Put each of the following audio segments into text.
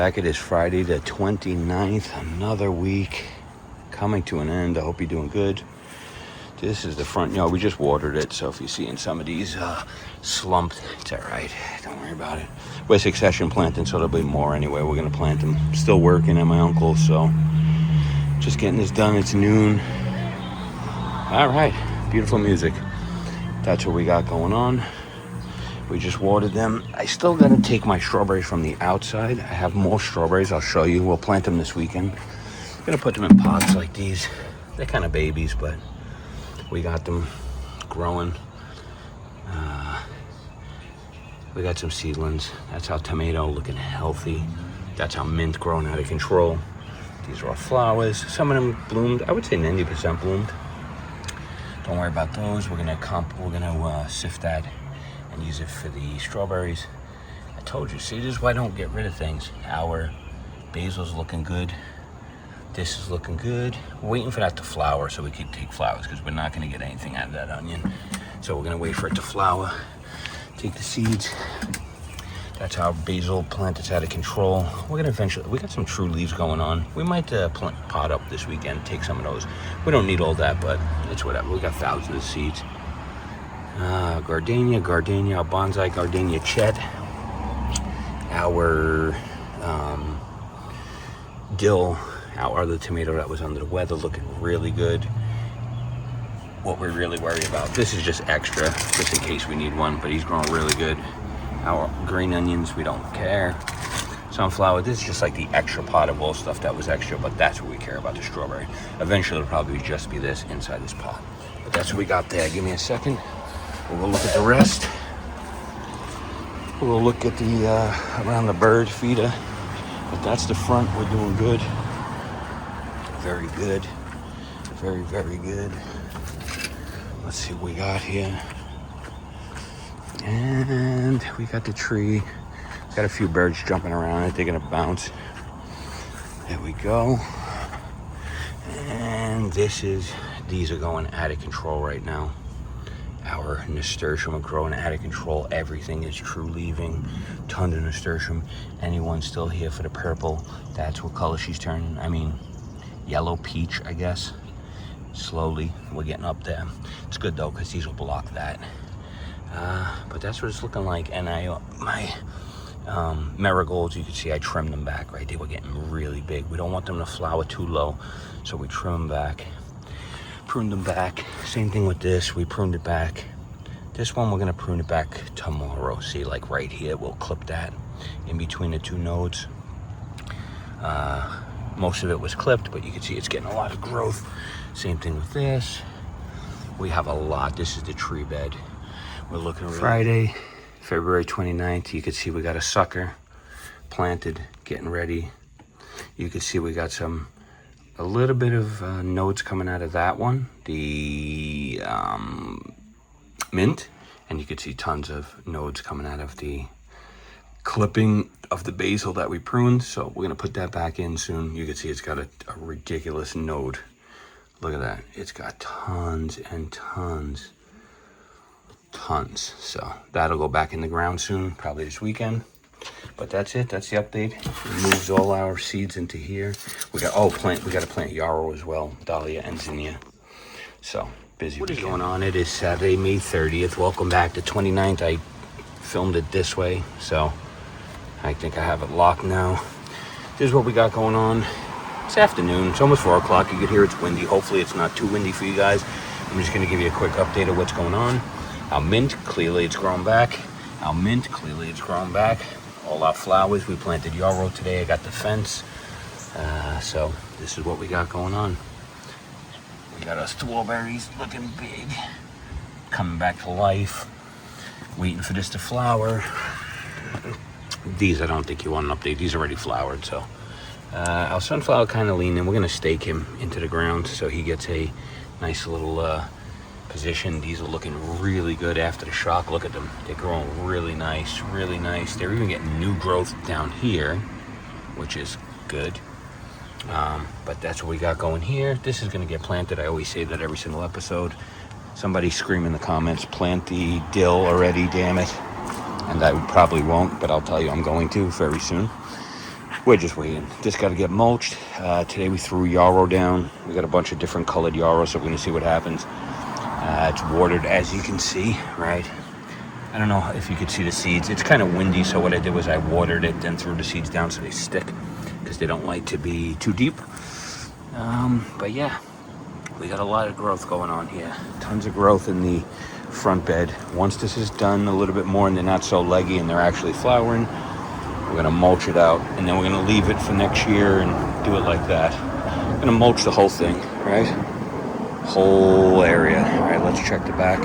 back. It is Friday the 29th, another week coming to an end. I hope you're doing good. This is the front yard. We just watered it, so if you're seeing some of these slumped, it's all right. Don't worry about it. We're succession planting, so there'll be more anyway. We're going to plant them. Still working at my uncle's, so just getting this done. It's noon. All right, beautiful music. That's what we got going on. We just watered them. I still got to take my strawberries from the outside. I have more strawberries. I'll show you. We'll plant them this weekend. I'm going to put them in pots like these. They're kind of babies, but we got them growing. We got some seedlings. That's our tomato looking healthy. That's our mint growing out of control. These are our flowers. Some of them bloomed. I would say 90% bloomed. Don't worry about those. We're gonna sift that and use it for the strawberries. I told you, see, this is why I don't get rid of things. Our basil's looking good. This is looking good. We're waiting for that to flower so we can take flowers because we're not gonna get anything out of that onion. So we're gonna wait for it to flower, take the seeds. That's our basil plant that's out of control. We're gonna eventually, we got some true leaves going on. We might pot up this weekend, take some of those. We don't need all that, but it's whatever. We got thousands of seeds. Gardenia, our bonsai gardenia chet, our dill, our other tomato that was under the weather, looking really good. What we're really worried about, this is just extra, just in case we need one, but he's growing really good. Our green onions, we don't care. Sunflower, this is just like the extra pot of all stuff that was extra, but that's what we care about, the strawberry. Eventually it'll probably just be this inside this pot. But that's what we got there. Give me a second. We'll go look at the rest. We'll look at the around the bird feeder. But that's the front. We're doing good. Very good. Very, very good. Let's see what we got here. And we got the tree. Got a few birds jumping around it. They're gonna bounce. There we go. And these are going out of control right now. Our nasturtium are growing out of control. Everything is true leaving. Tons of nasturtium. Anyone still here for the purple? That's what color she's turning. I mean, yellow peach, I guess. Slowly, we're getting up there. It's good though, because these will block that. But that's what it's looking like. And my marigolds, you can see I trimmed them back, right? They were getting really big. We don't want them to flower too low, so we trim them back. Pruned them back. Same thing with this, we pruned it back. This one we're gonna prune it back tomorrow. See, like right here, we'll clip that in between the two nodes. Most of it was clipped, but you can see it's getting a lot of growth. Same thing with this. We have a lot. This is the tree bed. We're looking Friday, February 29th. You can see we got a sucker planted, getting ready. You can see we got a little bit of nodes coming out of that one, the mint, and you can see tons of nodes coming out of the clipping of the basil that we pruned. So we're gonna put that back in soon. You can see it's got a ridiculous node. Look at that. It's got tons and tons. So that'll go back in the ground soon, probably this weekend. But that's it. That's the update. We moved all our seeds into here. We got to plant yarrow as well, dahlia and zinnia. So busy. What is going on? It is Saturday, May 30th. Welcome back to 29th. I filmed it this way, so I think I have it locked now. This is what we got going on. It's afternoon. It's almost 4 o'clock. You can hear it's windy. Hopefully it's not too windy for you guys. I'm just going to give you a quick update of what's going on. Our mint, clearly it's grown back. All our flowers, we planted yarrow today. I got the fence. So this is what we got going on. We got our strawberries looking big, coming back to life. Waiting for this to flower. These, I don't think you want an update. These already flowered, so. Our sunflower kind of leaning. We're gonna stake him into the ground so he gets a nice little position. These are looking really good after the shock. Look at them. They're growing really nice, really nice. They're even getting new growth down here, which is good. But that's what we got going here. This is gonna get planted. I always say that every single episode. Somebody scream in the comments, plant the dill already, damn it. And I probably won't, but I'll tell you I'm going to very soon. we're just waiting. Just got to get mulched. Today we threw yarrow down. We got a bunch of different colored yarrow, so we're going to see what happens. It's watered, as you can see, right? I don't know if you could see the seeds. It's kind of windy, so what I did was I watered it, then threw the seeds down so they stick, because they don't like to be too deep. But yeah, we got a lot of growth going on here. Tons of growth in the front bed. Once this is done a little bit more and they're not so leggy and they're actually flowering, we're gonna mulch it out, and then we're gonna leave it for next year and do it like that. I'm gonna mulch the whole thing, right? Whole area. All right, let's check the back.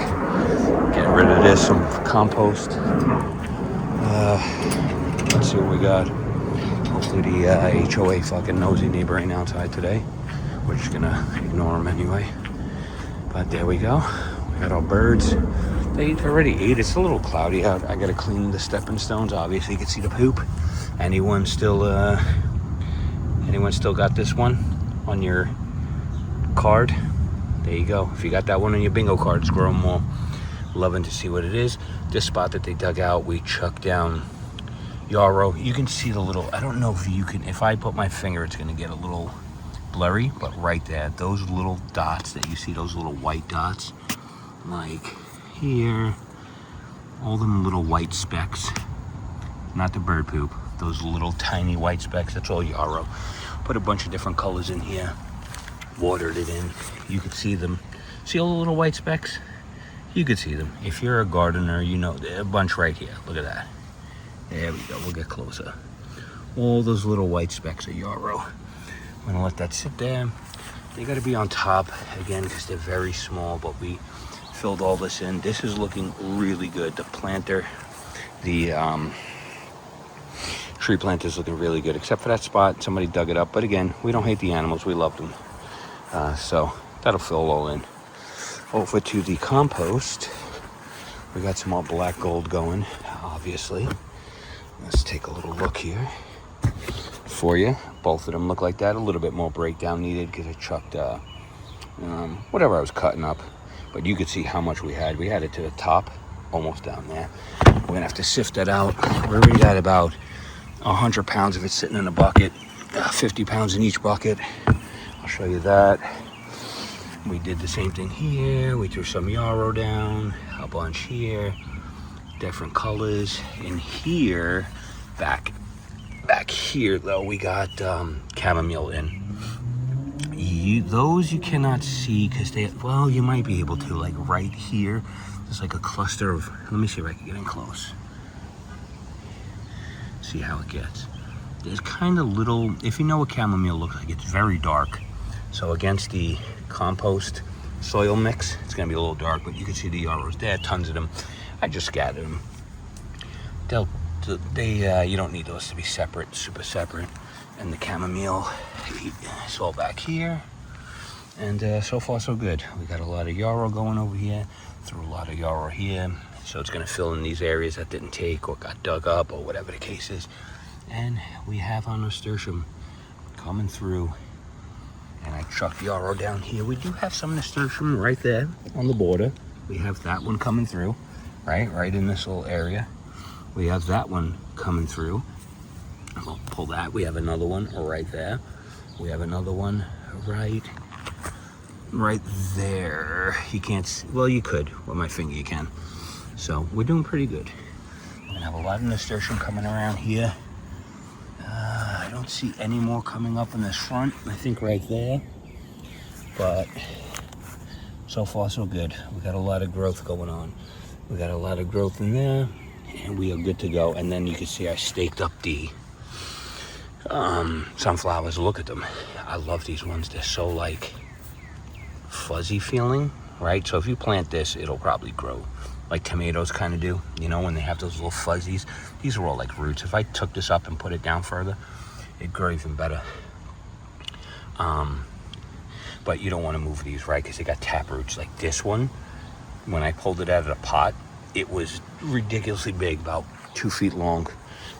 Getting rid of this, some compost. Let's see what we got. Hopefully the HOA fucking nosy neighbor ain't outside today. We're just gonna ignore him anyway. But there we go. We got our birds. They already ate. It's a little cloudy out. I gotta clean the stepping stones. Obviously, you can see the poop. Anyone still got this one on your card? There you go. If you got that one on your bingo card, Squirrel Mall. Loving to see what it is. This spot that they dug out, we chucked down yarrow. You can see the little, I don't know if you can, if I put my finger, it's gonna get a little blurry, but right there, those little dots that you see, those little white dots, like here, all them little white specks, not the bird poop, those little tiny white specks, that's all yarrow. Put a bunch of different colors in here, watered it in. You could see them. See all the little white specks? You could see them. If you're a gardener, you know, a bunch right here. Look at that. There we go, we'll get closer. All those little white specks of yarrow. I'm gonna let that sit there. They gotta be on top again because they're very small, but we filled all this in. This is looking really good. The planter, the tree planter is looking really good, except for that spot. Somebody dug it up, but again, we don't hate the animals, we love them. So that'll fill all in. Over to the compost. We got some more black gold going, obviously. Let's take a little look here for you. Both of them look like that. A little bit more breakdown needed because I chucked whatever I was cutting up. But you could see how much we had. We had it to the top, almost down there. We're gonna have to sift that out. We already got about 100 pounds of it sitting in a bucket, 50 pounds in each bucket. I'll show you that. We did the same thing here. We threw some yarrow down, a bunch here, different colors. In here, back here though, we got chamomile in. Those you cannot see because they, well, you might be able to, like right here. There's like a cluster of, let me see if I can get in close. See how it gets. There's kind of little, if you know what chamomile looks like, it's very dark. So against the compost soil mix, it's gonna be a little dark, but you can see the yarrows there, tons of them. I just scattered them. You don't need those to be separate, super separate. And the chamomile, it's all back here. And so far so good. We got a lot of yarrow going over here, threw a lot of yarrow here. So it's gonna fill in these areas that didn't take or got dug up or whatever the case is. And we have our nasturtium coming through. And I chucked yarrow down here. We do have some nasturtium right there on the border. We have that one coming through, right in this little area. We have that one coming through. I'll pull that. We have another one right there. We have another one right there. You can't see, well, you could with my finger, you can. So we're doing pretty good. We're gonna have a lot of nasturtium coming around here. I don't see any more coming up in this front. I think right there, but so far so good. We got a lot of growth going on. We got a lot of growth in there, and we are good to go. And then you can see I staked up the sunflowers. Look at them. I love these ones. They're so like fuzzy feeling, right? So if you plant this, it'll probably grow like tomatoes kind of do, you know, when they have those little fuzzies. These are all like roots. If I took this up and put it down further, it'd grow even better. But you don't want to move these, right? Because they got tap roots. Like this one, when I pulled it out of the pot, it was ridiculously big, about 2 feet long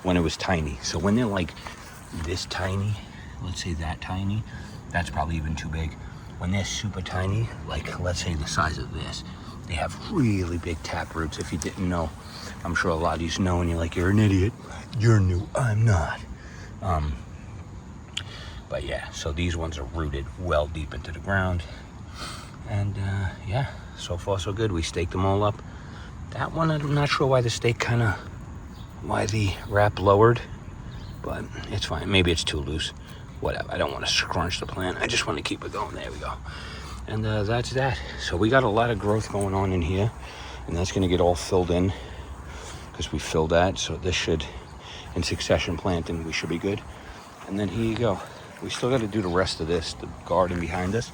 when it was tiny. So when they're like this tiny, let's say that tiny, that's probably even too big. When they're super tiny, like let's say the size of this, they have really big tap roots. If you didn't know, I'm sure a lot of you know, and you're like, you're an idiot. You're new, I'm not. But yeah, so these ones are rooted well deep into the ground. And yeah, so far so good. We staked them all up. That one, I'm not sure why the stake why the wrap lowered, but it's fine. Maybe it's too loose. Whatever, I don't want to scrunch the plant. I just want to keep it going. There we go. And that's that. So we got a lot of growth going on in here, and that's going to get all filled in because we filled that. So this should, in succession planting, we should be good. And then here you go. We still got to do the rest of this, the garden behind us,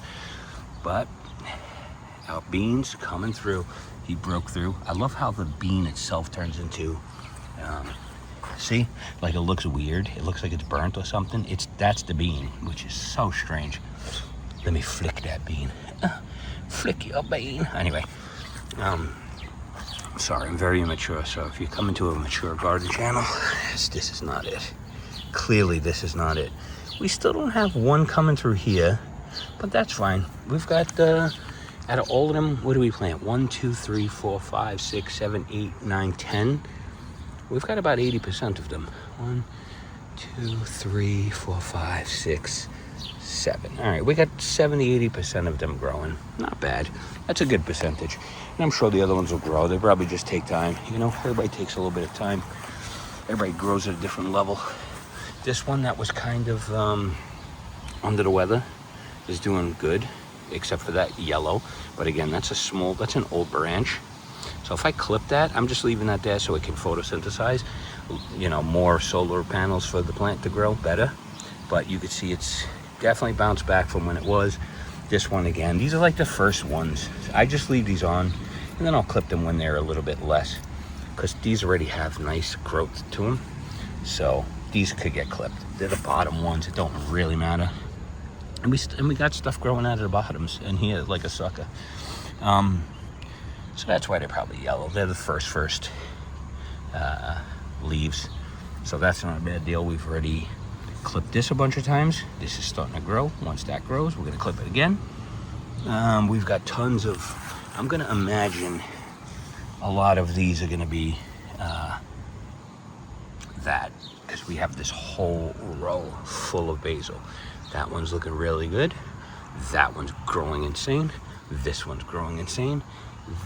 but our beans coming through. He broke through. I love how the bean itself turns into, see, like it looks weird. It looks like it's burnt or something. That's the bean, which is so strange. Let me flick that bean. Flick your bean. Anyway, sorry, I'm very immature. So if you come into a mature garden channel, this is not it. Clearly, this is not it. We still don't have one coming through here, but that's fine. We've got out of all of them, what do we plant? 1, 2, 3, 4, 5, 6, 7, 8, 9, 10. We've got about 80% of them. 1, 2, 3, 4, 5, 6, 7. All right, we got 70, 80% of them growing. Not bad. That's a good percentage. And I'm sure the other ones will grow. They probably just take time. You know, everybody takes a little bit of time. Everybody grows at a different level. This one that was kind of under the weather is doing good, except for that yellow. But again, that's an old branch. So if I clip that, I'm just leaving that there so it can photosynthesize, you know, more solar panels for the plant to grow better. But you can see it's definitely bounced back from when it was. This one again, these are like the first ones. I just leave these on and then I'll clip them when they're a little bit less, because these already have nice growth to them. So these could get clipped. They're the bottom ones. It don't really matter. And we got stuff growing out of the bottoms in here like a sucker. So that's why they're probably yellow. They're the first leaves. So that's not a bad deal. We've already clipped this a bunch of times. This is starting to grow. Once that grows, we're gonna clip it again. We've got tons of, I'm gonna imagine a lot of these are gonna be that, because we have this whole row full of basil. That one's looking really good. That one's growing insane. This one's growing insane.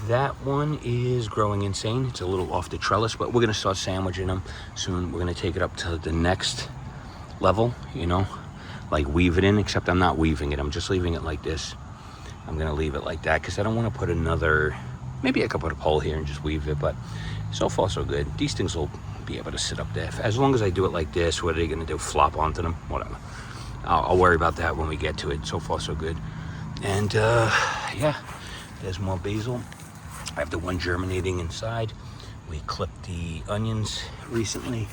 That one is growing insane. It's a little off the trellis, but we're gonna start sandwiching them soon. We're gonna take it up to the next level, you know, like weave it in, except I'm not weaving it. I'm just leaving it like this. I'm gonna leave it like that because I don't want to put another, maybe I could put a pole here and just weave it, but so far so good. These things will be able to sit up there. As long as I do it like this, what are they gonna do? Flop onto them? Whatever. I'll worry about that when we get to it. So far so good. And yeah, there's more basil. I have the one germinating inside. We clipped the onions recently.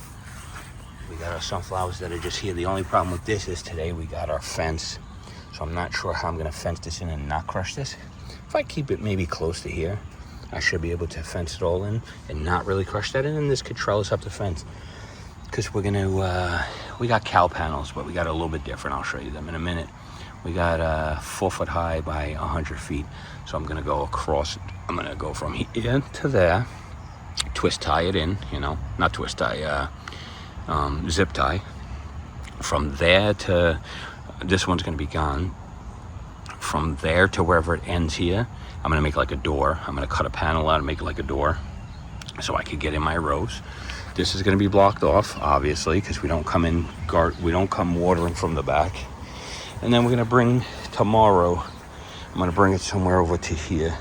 We got our sunflowers that are just here. The only problem with this is today we got our fence. So I'm not sure how I'm gonna fence this in and not crush this. If I keep it maybe close to here, I should be able to fence it all in and not really crush that in, and this could trellis up the fence. Because we're gonna, we got cow panels, but we got a little bit different. I'll show you them in a minute. We got 4 foot high by 100 feet. So I'm gonna go across, I'm gonna go from here to there, twist tie it in, you know, not twist tie, zip tie. From there to, this one's gonna be gone. From there to wherever it ends here, I'm gonna make like a door. I'm gonna cut a panel out and make it like a door so I could get in my rows. This is gonna be blocked off, obviously, because we don't come in, we don't come watering from the back. And then we're gonna bring, tomorrow, I'm gonna bring it somewhere over to here.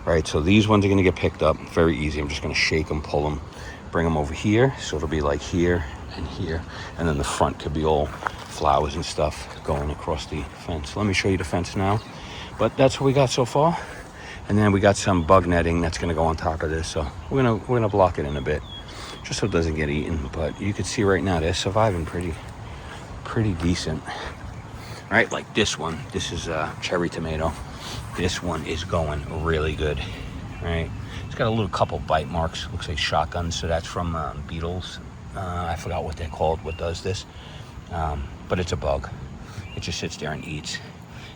Right, so these ones are gonna get picked up very easy. I'm just gonna shake them, pull them, bring them over here. So it'll be like here and here. And then the front could be all flowers and stuff going across the fence. Let me show you the fence now. But that's what we got so far. And then we got some bug netting that's gonna go on top of this. So we're gonna block it in a bit, just so it doesn't get eaten. But you can see right now they're surviving pretty decent. Right, like this one, this is cherry tomato. This one is going really good, right? It's got a little couple bite marks, looks like shotguns, so that's from beetles. I forgot what they're called, what does this. But it's a bug. It just sits there and eats.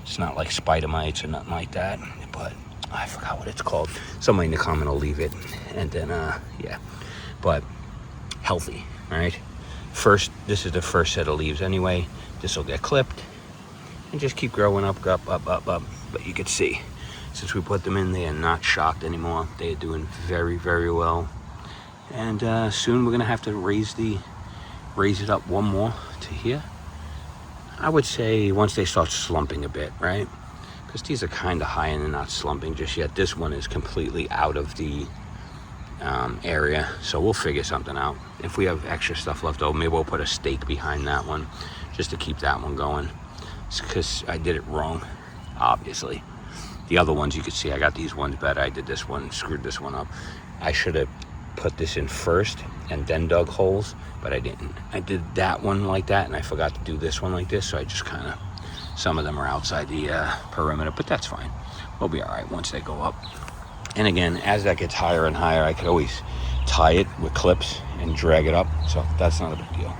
It's not like spider mites or nothing like that, but I forgot what it's called. Somebody in the comment will leave it, and then, yeah. But healthy, right? This is the first set of leaves anyway. This will get clipped and just keep growing up. But you can see, since we put them in, they are not shocked anymore. They are doing very, very well. And soon we're gonna have to raise it up one more to here. I would say once they start slumping a bit, right? Because these are kind of high and they're not slumping just yet. This one is completely out of the area, so we'll figure something out. If we have extra stuff left over, maybe we'll put a stake behind that one just to keep that one going. It's because I did it wrong, obviously. The other ones, you can see I got these ones better. I did this one, screwed this one up. I should have put this in first and then dug holes, but I didn't. I did that one like that, and I forgot to do this one like this, so I just kind of, some of them are outside the perimeter, but that's fine. We'll be all right once they go up. And again, as that gets higher and higher, I could always tie it with clips and drag it up, so that's not a big deal.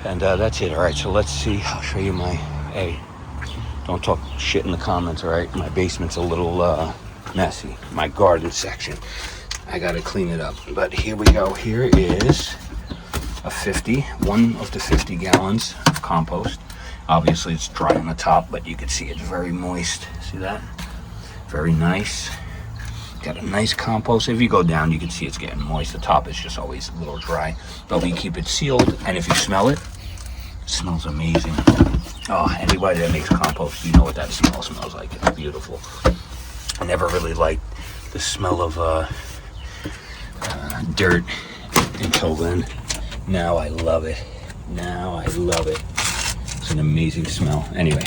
And that's it. All right, so let's see. I'll show you my, hey, don't talk shit in the comments, all right? My basement's a little messy. My garden section, I gotta clean it up. But here we go. Here is one of the 50 gallons of compost. Obviously it's dry on the top, but you can see it's very moist. See that? Very nice. Got a nice compost. If you go down, you can see it's getting moist. The top is just always a little dry, but we keep it sealed. And if you smell it, it smells amazing. Oh, anybody that makes compost, you know what that smell smells like. It's beautiful. I never really liked the smell of dirt until then. Now I love it. It's an amazing smell. Anyway,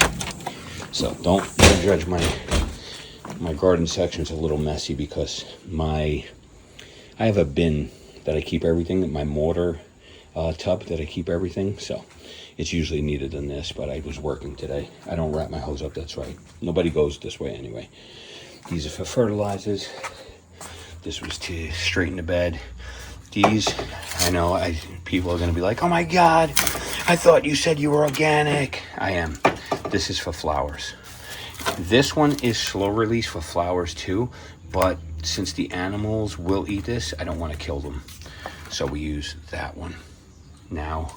so don't judge my garden section's a little messy because I have a bin that I keep everything, my mortar tub that I keep everything, so it's usually neater than this, but I was working today. I don't wrap my hose up, that's right. Nobody goes this way anyway. These are for fertilizers. This was to straighten the bed. These, I know people are gonna be like, oh my God, I thought you said you were organic. I am. This is for flowers. This one is slow release for flowers too, but since the animals will eat this, I don't want to kill them. So we use that one now.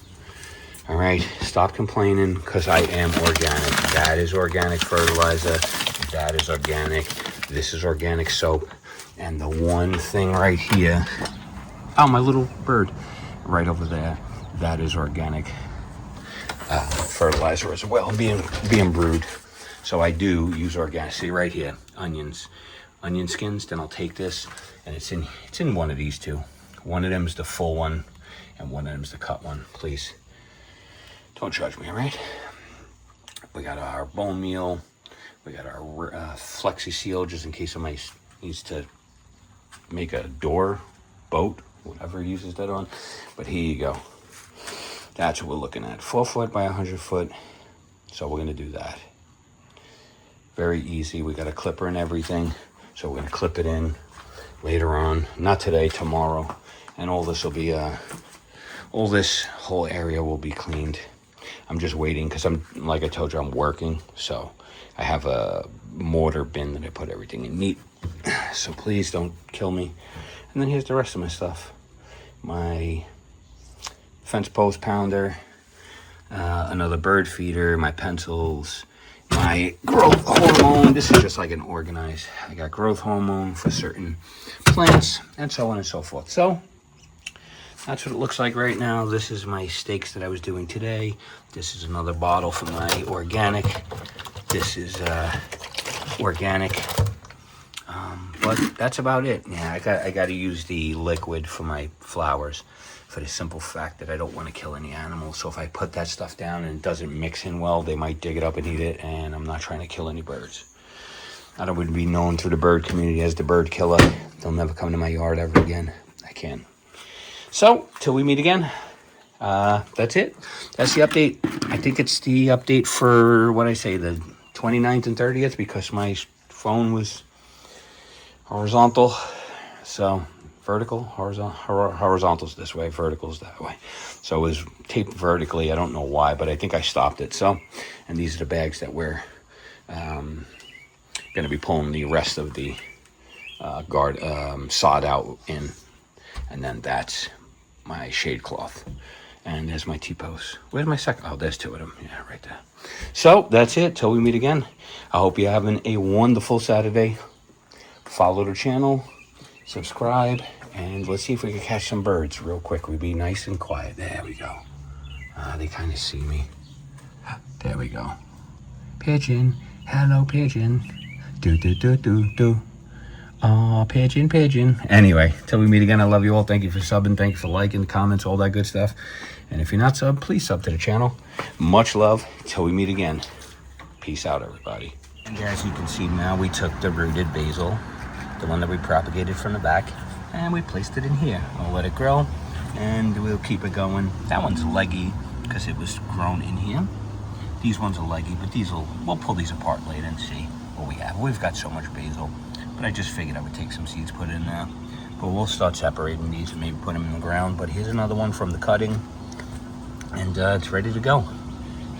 All right, stop complaining because I am organic. That is organic fertilizer. That is organic. This is organic soap. And the one thing right here, oh, my little bird right over there, that is organic fertilizer as well, being brewed. So I do use organic. See right here, onion skins. Then I'll take this, and it's in one of these two. One of them is the full one, and one of them is the cut one. Please don't judge me, all right? We got our bone meal. We got our Flexi Seal, just in case somebody needs to make a door, boat, whatever he uses that on. But here you go. That's what we're looking at. 4 foot by 100 foot. So we're gonna do that. Very easy. We got a clipper and everything. So we're gonna clip it in later on. Not today, tomorrow. And all this will be, all this whole area will be cleaned. I'm just waiting because like I told you, I'm working. So I have a mortar bin that I put everything in neat. So please don't kill me. And then here's the rest of my stuff. My fence post pounder, another bird feeder, my pencils, my growth hormone. This is just like an organized. I got growth hormone for certain plants and so on and so forth. So that's what it looks like right now. This is my steaks that I was doing today. This is another bottle for my organic. This is organic. But that's about it. Yeah, I got to use the liquid for my flowers for the simple fact that I don't want to kill any animals. So if I put that stuff down and it doesn't mix in well, they might dig it up and eat it, and I'm not trying to kill any birds. I don't want to be known through the bird community as the bird killer. They'll never come to my yard ever again. I can. So, till we meet again, that's it. That's the update. I think it's the update for, what I say, the 29th and 30th, because my phone was horizontal. So, vertical, horizontal's this way, vertical's that way. So it was taped vertically. I don't know why, but I think I stopped it. So, and these are the bags that we're going to be pulling the rest of the sod out in. And then that's my shade cloth. And there's my T-post. Where's my second? Oh, there's two of them. Yeah, right there. So that's it. Till we meet again. I hope you're having a wonderful Saturday. Follow the channel, subscribe, and let's see if we can catch some birds real quick. We'd be nice and quiet. There we go. They kind of see me. There we go. Pigeon. Hello, pigeon. Do, do, do, do, do. Oh, pigeon, pigeon. Anyway, till we meet again, I love you all. Thank you for subbing. Thank you for liking, comments, all that good stuff. And if you're not subbed, please sub to the channel. Much love. Till we meet again. Peace out, everybody. And as you can see now, we took the rooted basil, the one that we propagated from the back, and we placed it in here. We'll let it grow, and we'll keep it going. That one's leggy because it was grown in here. These ones are leggy, but we'll pull these apart later and see what we have. We've got so much basil. But I just figured I would take some seeds, put it in there. But we'll start separating these and maybe put them in the ground. But here's another one from the cutting. And it's ready to go.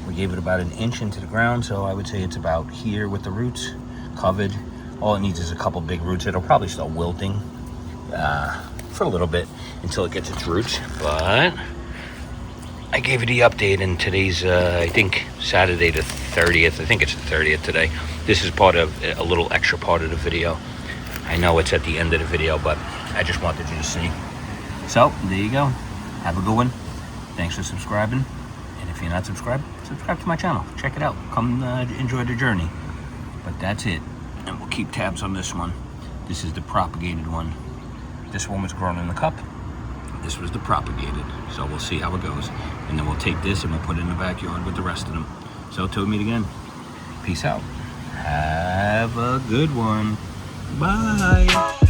We gave it about 1 inch into the ground. So I would say it's about here with the roots covered. All it needs is a couple big roots. It'll probably start wilting for a little bit until it gets its roots. But I gave you the update. And today's, I think, Saturday the 30th. I think it's the 30th today. This is part of a little extra part of the video. I know it's at the end of the video, but I just wanted you to see. So, there you go. Have a good one. Thanks for subscribing. And if you're not subscribed, subscribe to my channel. Check it out. Come enjoy the journey. But that's it. And we'll keep tabs on this one. This is the propagated one. This one was grown in the cup. This was the propagated. So we'll see how it goes. And then we'll take this and we'll put it in the backyard with the rest of them. So till we meet again. Peace out. Have a good one. Bye.